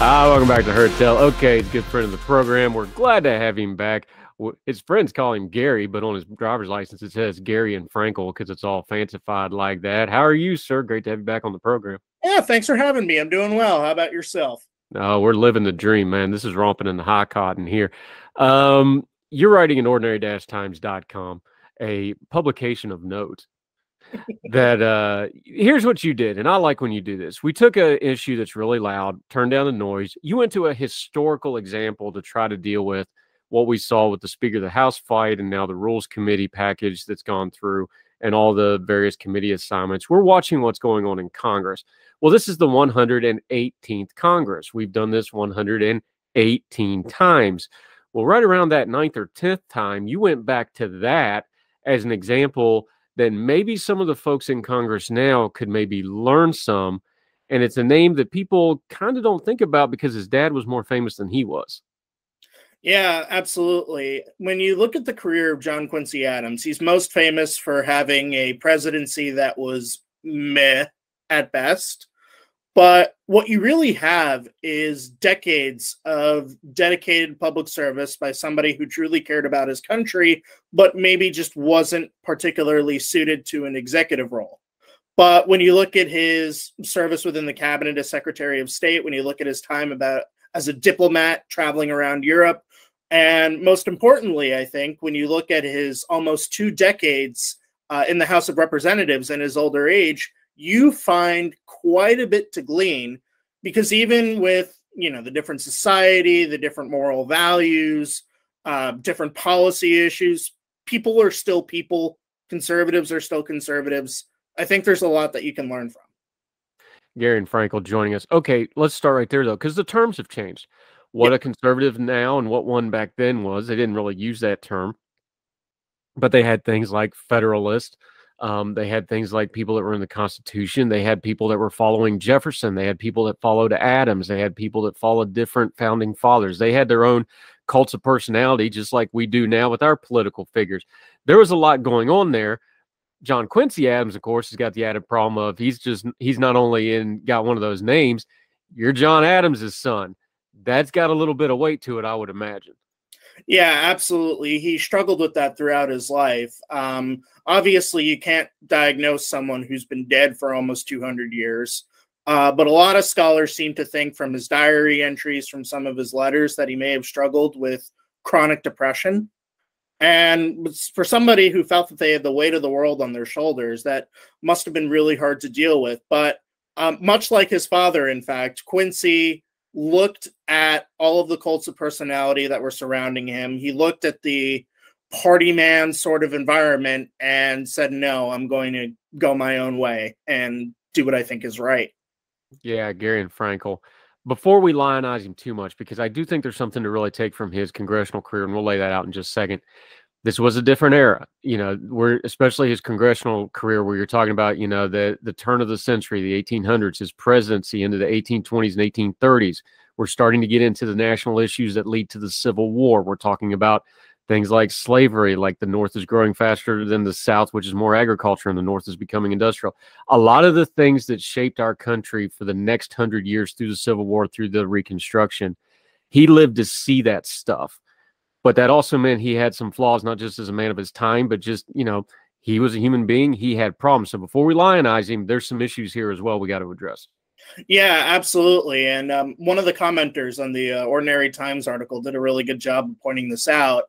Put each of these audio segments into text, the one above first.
Welcome back to Hertel. Okay, good friend of the program. We're glad to have him back. His friends call him Gary, but on his driver's license it says Garion Frankel because it's all fancified like that. How are you, sir? Great to have you back on the program. Yeah, thanks for having me. I'm doing well. How about yourself? Oh, we're living the dream, man. This is romping in the high cotton here. You're writing at ordinary-times.com, a publication of note that here's what you did, and I like when you do this. We took an issue that's really loud, turned down the noise. You went to a historical example to try to deal with what we saw with the Speaker of the House fight and now the Rules Committee package that's gone through and all the various committee assignments. We're watching what's going on in Congress. Well, this is the 118th Congress. We've done this 118 times. Well, right around that 9th or 10th time, you went back to that as an example. Then maybe some of the folks in Congress now could maybe learn some. And it's a name that people kind of don't think about because his dad was more famous than he was. Yeah, absolutely. When you look at the career of John Quincy Adams, he's most famous for having a presidency that was meh at best. But what you really have is decades of dedicated public service by somebody who truly cared about his country, but maybe just wasn't particularly suited to an executive role. But when you look at his service within the cabinet as Secretary of State, when you look at his time as a diplomat traveling around Europe, and most importantly, I think, when you look at his almost 2 decades in the House of Representatives and his older age, you find quite a bit to glean, because even with, the different society, the different moral values, different policy issues, people are still people. Conservatives are still conservatives. I think there's a lot that you can learn from. Garion Frankel joining us. Okay, let's start right there, though, because the terms have changed. What a conservative now and what one back then was, they didn't really use that term, but they had things like Federalist. They had things like people that were in the Constitution. They had people that were following Jefferson. They had people that followed Adams. They had people that followed different founding fathers. They had their own cults of personality, just like we do now with our political figures. There was a lot going on there. John Quincy Adams, of course, has got the added problem of he's not only got one of those names, you're John Adams's son. That's got a little bit of weight to it, I would imagine. Yeah, absolutely. He struggled with that throughout his life. Obviously, you can't diagnose someone who's been dead for almost 200 years. But a lot of scholars seem to think from his diary entries, from some of his letters, that he may have struggled with chronic depression. And for somebody who felt that they had the weight of the world on their shoulders, that must have been really hard to deal with. But much like his father, in fact, Quincy looked at all of the cults of personality that were surrounding him. He looked at the party man sort of environment and said, no, I'm going to go my own way and do what I think is right. Yeah, Garion Frankel. Before we lionize him too much, because I do think there's something to really take from his congressional career, and we'll lay that out in just a second. This was a different era, where especially his congressional career, where you're talking about, the turn of the century, the 1800s, his presidency into the 1820s and 1830s. We're starting to get into the national issues that lead to the Civil War. We're talking about things like slavery, like the North is growing faster than the South, which is more agriculture, and the North is becoming industrial. A lot of the things that shaped our country for the next 100 years through the Civil War, through the Reconstruction, he lived to see that stuff. But that also meant he had some flaws, not just as a man of his time, but just, he was a human being. He had problems. So before we lionize him, there's some issues here as well we got to address. Yeah, absolutely. And one of the commenters on the Ordinary Times article did a really good job of pointing this out.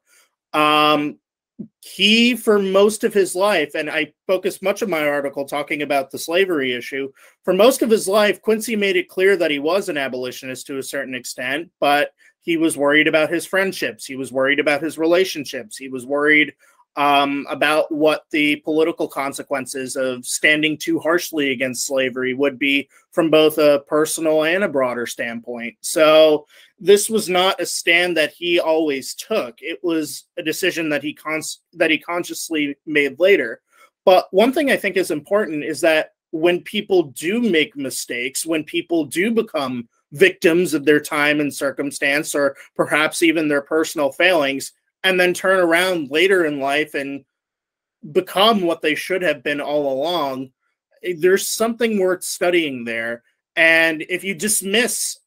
He, for most of his life, and I focused much of my article talking about the slavery issue, for most of his life, Quincy made it clear that he was an abolitionist to a certain extent, but he was worried about his friendships. He was worried about his relationships. He was worried about what the political consequences of standing too harshly against slavery would be from both a personal and a broader standpoint. So this was not a stand that he always took. It was a decision that he consciously made later. But one thing I think is important is that when people do make mistakes, when people do become victims of their time and circumstance, or perhaps even their personal failings, and then turn around later in life and become what they should have been all along, there's something worth studying there. And if you dismiss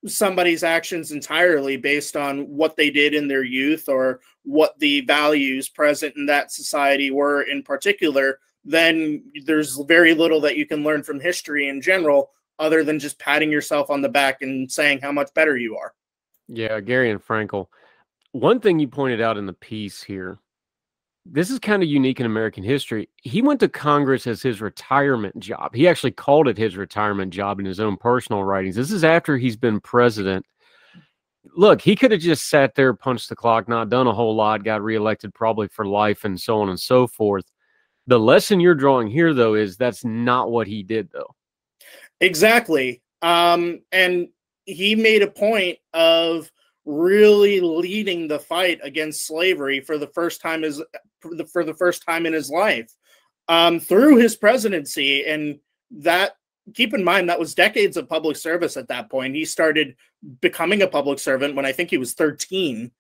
somebody's actions entirely based on what they did in their youth or what the values present in that society were in particular, then there's very little that you can learn from history in general other than just patting yourself on the back and saying how much better you are. Yeah, Garion Frankel. One thing you pointed out in the piece here, this is kind of unique in American history. He went to Congress as his retirement job. He actually called it his retirement job in his own personal writings. This is after he's been president. Look, he could have just sat there, punched the clock, not done a whole lot, got reelected probably for life and so on and so forth. The lesson you're drawing here, though, is that's not what he did, though. Exactly. And he made a point of really leading the fight against slavery for the first time in his life through his presidency. And that, keep in mind, that was decades of public service at that point. He started becoming a public servant when I think he was 13.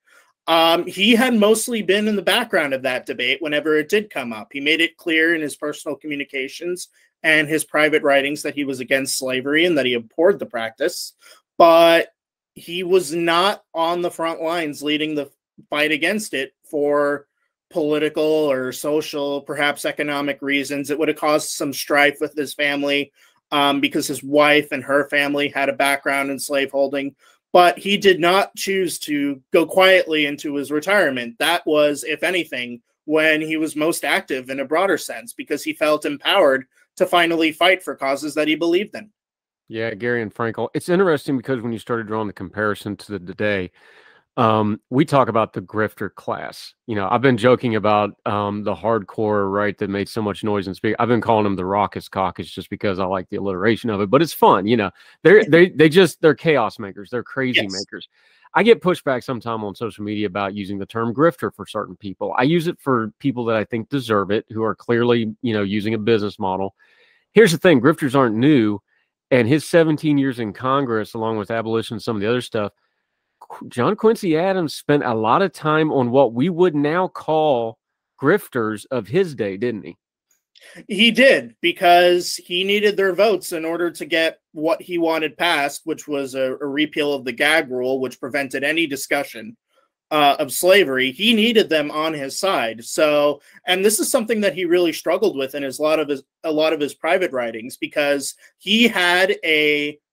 He had mostly been in the background of that debate whenever it did come up. He made it clear in his personal communications and his private writings that he was against slavery and that he abhorred the practice, but he was not on the front lines leading the fight against it for political or social, perhaps economic reasons. It would have caused some strife with his family because his wife and her family had a background in slaveholding. But he did not choose to go quietly into his retirement. That was, if anything, when he was most active in a broader sense, because he felt empowered to finally fight for causes that he believed in. Yeah, Garion Frankel. It's interesting because when you started drawing the comparison to the today, we talk about the grifter class. You know, I've been joking about the hardcore right that made so much noise and speak. I've been calling them the raucous caucus just because I like the alliteration of it. But it's fun, you know. They're chaos makers. They're crazy makers. I get pushback sometime on social media about using the term grifter for certain people. I use it for people that I think deserve it, who are clearly, you know, using a business model. Here's the thing: grifters aren't new, and his 17 years in Congress, along with abolition and some of the other stuff, John Quincy Adams spent a lot of time on what we would now call grifters of his day, didn't he? He did, because he needed their votes in order to get what he wanted passed, which was a repeal of the gag rule, which prevented any discussion of slavery. He needed them on his side. So, and this is something that he really struggled with in a lot of his private writings, because he had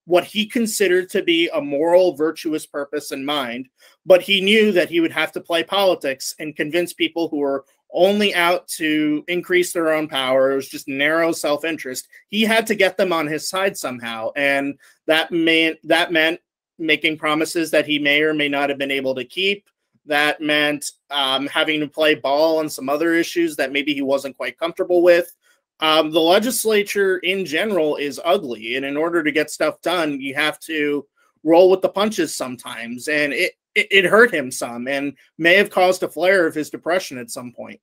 what he considered to be a moral, virtuous purpose in mind, but he knew that he would have to play politics and convince people who were only out to increase their own power. It was just narrow self-interest. He had to get them on his side somehow, and that meant making promises that he may or may not have been able to keep. That meant having to play ball on some other issues that maybe he wasn't quite comfortable with. The legislature in general is ugly, and in order to get stuff done, you have to roll with the punches sometimes, and it hurt him some and may have caused a flare of his depression at some point.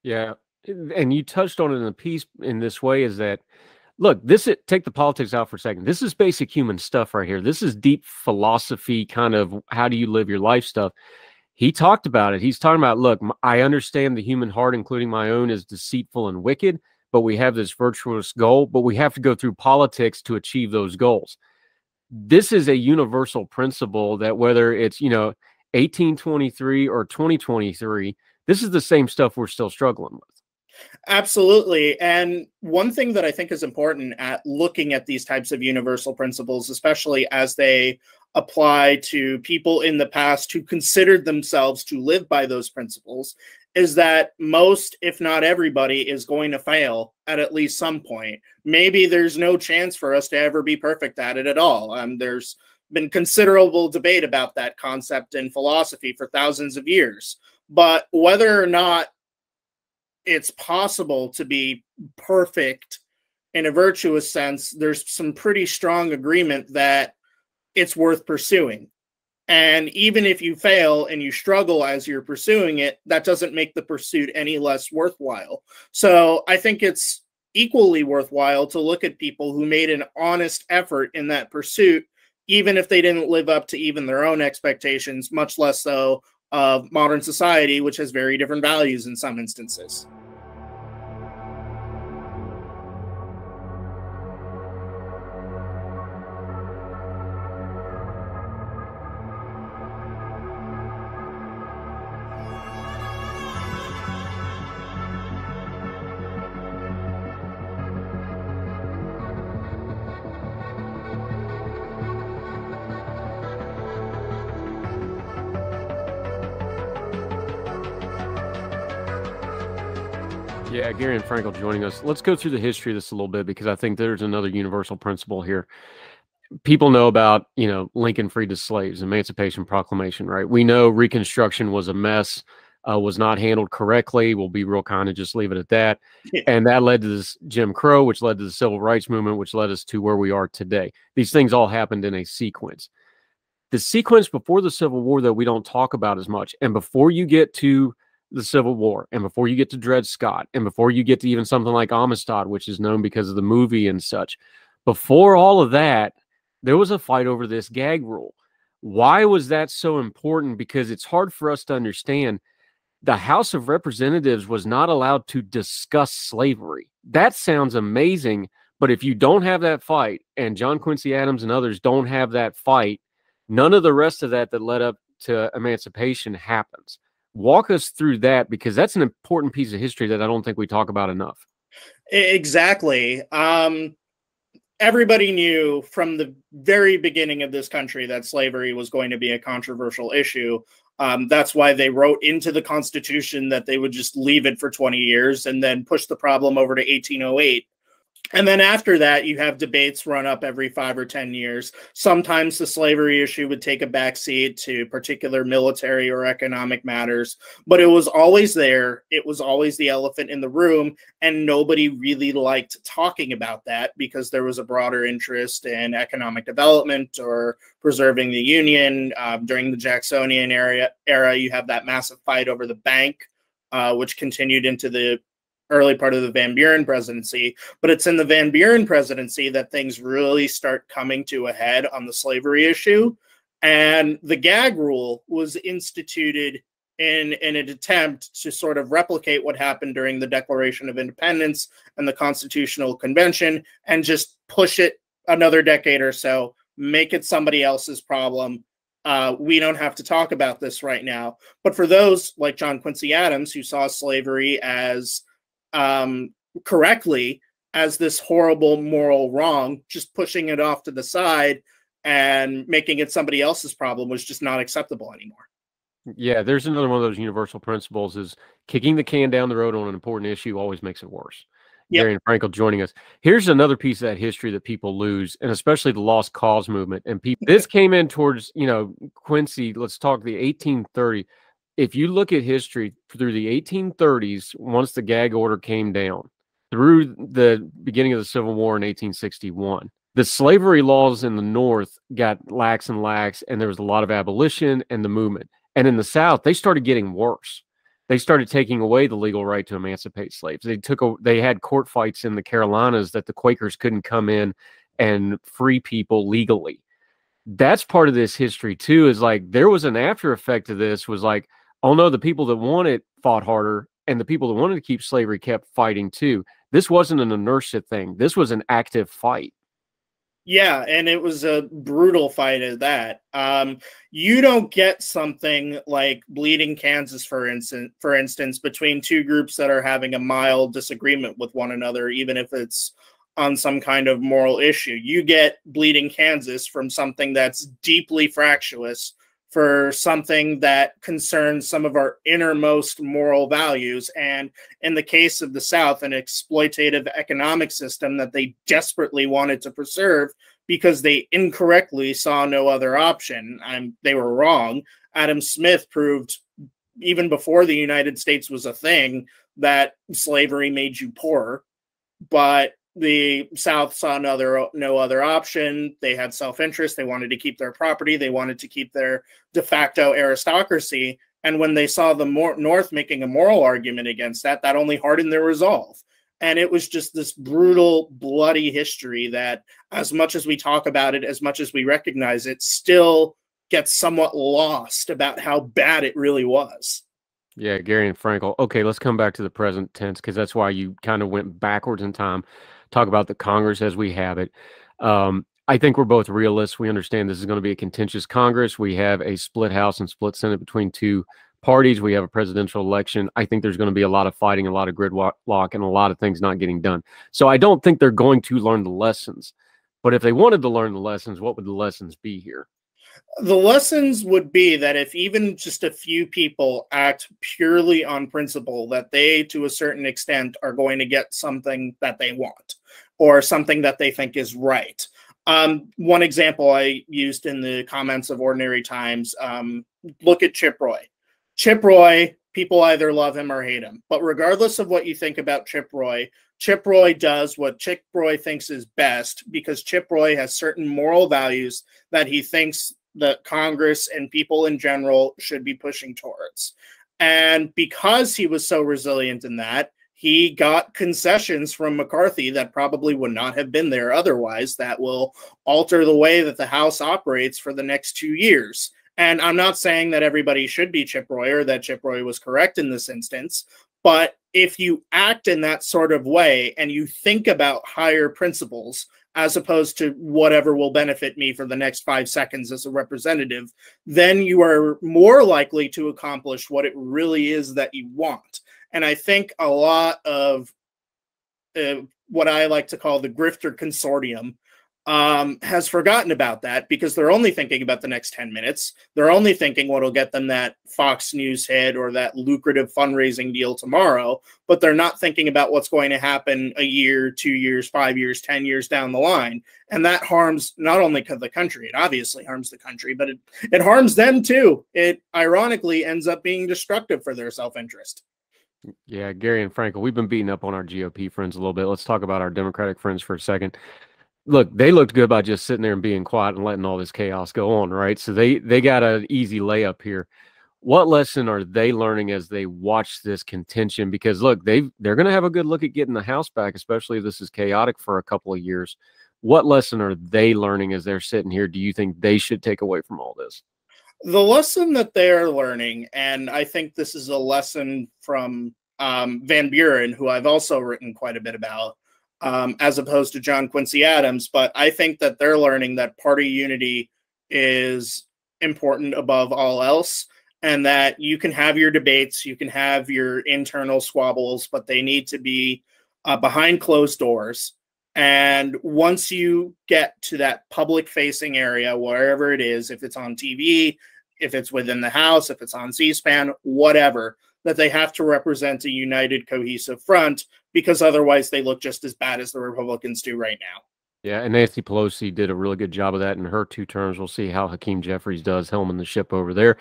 Yeah, and you touched on it in the piece in this way, is that, look, take the politics out for a second. This is basic human stuff right here. This is deep philosophy, kind of how do you live your life stuff. He talked about it. He's talking about, look, I understand the human heart, including my own, is deceitful and wicked, but we have this virtuous goal, but we have to go through politics to achieve those goals. This is a universal principle that whether it's, 1823 or 2023, this is the same stuff we're still struggling with. Absolutely. And one thing that I think is important at looking at these types of universal principles, especially as they apply to people in the past who considered themselves to live by those principles, is that most, if not everybody, is going to fail at least some point. Maybe there's no chance for us to ever be perfect at it at all. There's been considerable debate about that concept in philosophy for thousands of years. But whether or not it's possible to be perfect in a virtuous sense, there's some pretty strong agreement that it's worth pursuing. And even if you fail and you struggle as you're pursuing it, that doesn't make the pursuit any less worthwhile. So I think it's equally worthwhile to look at people who made an honest effort in that pursuit, even if they didn't live up to even their own expectations, much less so of modern society, which has very different values in some instances. Yeah, Garion Frankel joining us. Let's go through the history of this a little bit because I think there's another universal principle here. People know about, Lincoln freed the slaves, Emancipation Proclamation, right? We know Reconstruction was a mess, was not handled correctly. We'll be real kind of just leave it at that. Yeah. And that led to this Jim Crow, which led to the Civil Rights Movement, which led us to where we are today. These things all happened in a sequence. The sequence before the Civil War that we don't talk about as much, and before you get to the Civil War, and before you get to Dred Scott, and before you get to even something like Amistad, which is known because of the movie and such, before all of that, there was a fight over this gag rule. Why was that so important? Because it's hard for us to understand. The House of Representatives was not allowed to discuss slavery. That sounds amazing, but if you don't have that fight, and John Quincy Adams and others don't have that fight, none of the rest of that led up to emancipation happens. Walk us through that, because that's an important piece of history that I don't think we talk about enough. Exactly. Everybody knew from the very beginning of this country that slavery was going to be a controversial issue. That's why they wrote into the Constitution that they would just leave it for 20 years and then push the problem over to 1808. And then after that, you have debates run up every 5 or 10 years. Sometimes the slavery issue would take a backseat to particular military or economic matters, but it was always there. It was always the elephant in the room, and nobody really liked talking about that because there was a broader interest in economic development or preserving the Union. During the Jacksonian era, you have that massive fight over the bank, which continued into the early part of the Van Buren presidency. But it's in the Van Buren presidency that things really start coming to a head on the slavery issue. And the gag rule was instituted in an attempt to sort of replicate what happened during the Declaration of Independence and the Constitutional Convention, and just push it another decade or so, make it somebody else's problem. We don't have to talk about this right now. But for those like John Quincy Adams, who saw slavery as correctly as this horrible moral wrong, just pushing it off to the side and making it somebody else's problem was just not acceptable anymore. Yeah, there's another one of those universal principles: is kicking the can down the road on an important issue always makes it worse. Yep. Garion Frankel joining us. Here's another piece of that history that people lose, and especially the lost cause movement. And this came in towards, Quincy, let's talk the 1830. If you look at history through the 1830s, once the gag order came down, through the beginning of the Civil War in 1861, the slavery laws in the North got lax and lax, and there was a lot of abolition and the movement. And in the South, they started getting worse. They started taking away the legal right to emancipate slaves. They had court fights in the Carolinas that the Quakers couldn't come in and free people legally. That's part of this history too, is like there was an after effect of this, was like, oh no, the people that wanted fought harder, and the people that wanted to keep slavery kept fighting too. This wasn't an inertia thing. This was an active fight. Yeah, and it was a brutal fight at that. You don't get something like Bleeding Kansas, for instance, between two groups that are having a mild disagreement with one another, even if it's on some kind of moral issue. You get Bleeding Kansas from something that's deeply fractious, for something that concerns some of our innermost moral values. And in the case of the South, an exploitative economic system that they desperately wanted to preserve because they incorrectly saw no other option. They were wrong. Adam Smith proved, even before the United States was a thing, that slavery made you poor. But the South saw no other option. They had self-interest. They wanted to keep their property. They wanted to keep their de facto aristocracy. And when they saw the North making a moral argument against that, that only hardened their resolve. And it was just this brutal, bloody history that, as much as we talk about it, as much as we recognize it, still gets somewhat lost about how bad it really was. Yeah, Garion Frankel. Okay, let's come back to the present tense, because that's why you kind of went backwards in time. Talk about the Congress as we have it. I think we're both realists. We understand this is going to be a contentious Congress. We have a split House and split Senate between two parties. We have a presidential election. I think there's going to be a lot of fighting, a lot of gridlock, and a lot of things not getting done. So I don't think they're going to learn the lessons. But if they wanted to learn the lessons, what would the lessons be here? The lessons would be that if even just a few people act purely on principle, that they, to a certain extent, are going to get something that they want or something that they think is right. One example I used in the comments of Ordinary Times, look at Chip Roy. Chip Roy, people either love him or hate him. But regardless of what you think about Chip Roy does what Chip Roy thinks is best because Chip Roy has certain moral values that he thinks that Congress and people in general should be pushing towards. And because he was so resilient in that, he got concessions from McCarthy that probably would not have been there otherwise, that will alter the way that the House operates for the next 2 years. And I'm not saying that everybody should be Chip Roy or that Chip Roy was correct in this instance, but if you act in that sort of way and you think about higher principles, as opposed to whatever will benefit me for the next 5 seconds as a representative, then you are more likely to accomplish what it really is that you want. And I think a lot of what I like to call the grifter consortium has forgotten about that because they're only thinking about the next 10 minutes. They're only thinking what'll get them that Fox News hit or that lucrative fundraising deal tomorrow, but they're not thinking about what's going to happen a year, 2 years, 5 years, 10 years down the line. And that harms not only the country, it obviously harms the country, but it harms them too. It ironically ends up being destructive for their self-interest. Yeah, Garion Frankel, we've been beating up on our GOP friends a little bit. Let's talk about our Democratic friends for a second. Look, they looked good by just sitting there and being quiet and letting all this chaos go on, right? So they got an easy layup here. What lesson are they learning as they watch this contention? Because look, they're going to have a good look at getting the House back, especially if this is chaotic for a couple of years. What lesson are they learning as they're sitting here? Do you think they should take away from all this? The lesson that they're learning, and I think this is a lesson from Van Buren, who I've also written quite a bit about, as opposed to John Quincy Adams, but I think that they're learning that party unity is important above all else, and that you can have your debates, you can have your internal squabbles, but they need to be behind closed doors. And once you get to that public-facing area, wherever it is, if it's on TV, if it's within the House, if it's on C-SPAN, whatever, that they have to represent a united, cohesive front, because otherwise they look just as bad as the Republicans do right now. Yeah, and Nancy Pelosi did a really good job of that in her 2 terms. We'll see how Hakeem Jeffries does helming the ship over there.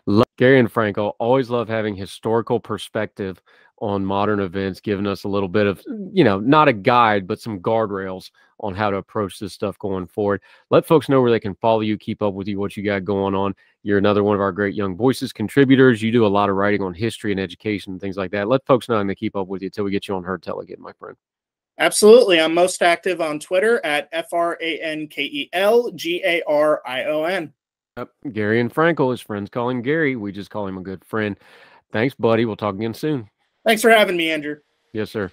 Garion Frankel, always love having historical perspective on modern events, giving us a little bit of, not a guide, but some guardrails on how to approach this stuff going forward. Let folks know where they can follow you, keep up with you, what you got going on. You're another one of our great Young Voices contributors. You do a lot of writing on history and education and things like that. Let folks know and they keep up with you until we get you on Heard Tell again, my friend. Absolutely. I'm most active on Twitter at FRANKELGARION. Yep. Garion Frankel, his friends call him Gary. We just call him a good friend. Thanks, buddy. We'll talk again soon. Thanks for having me, Andrew. Yes, sir.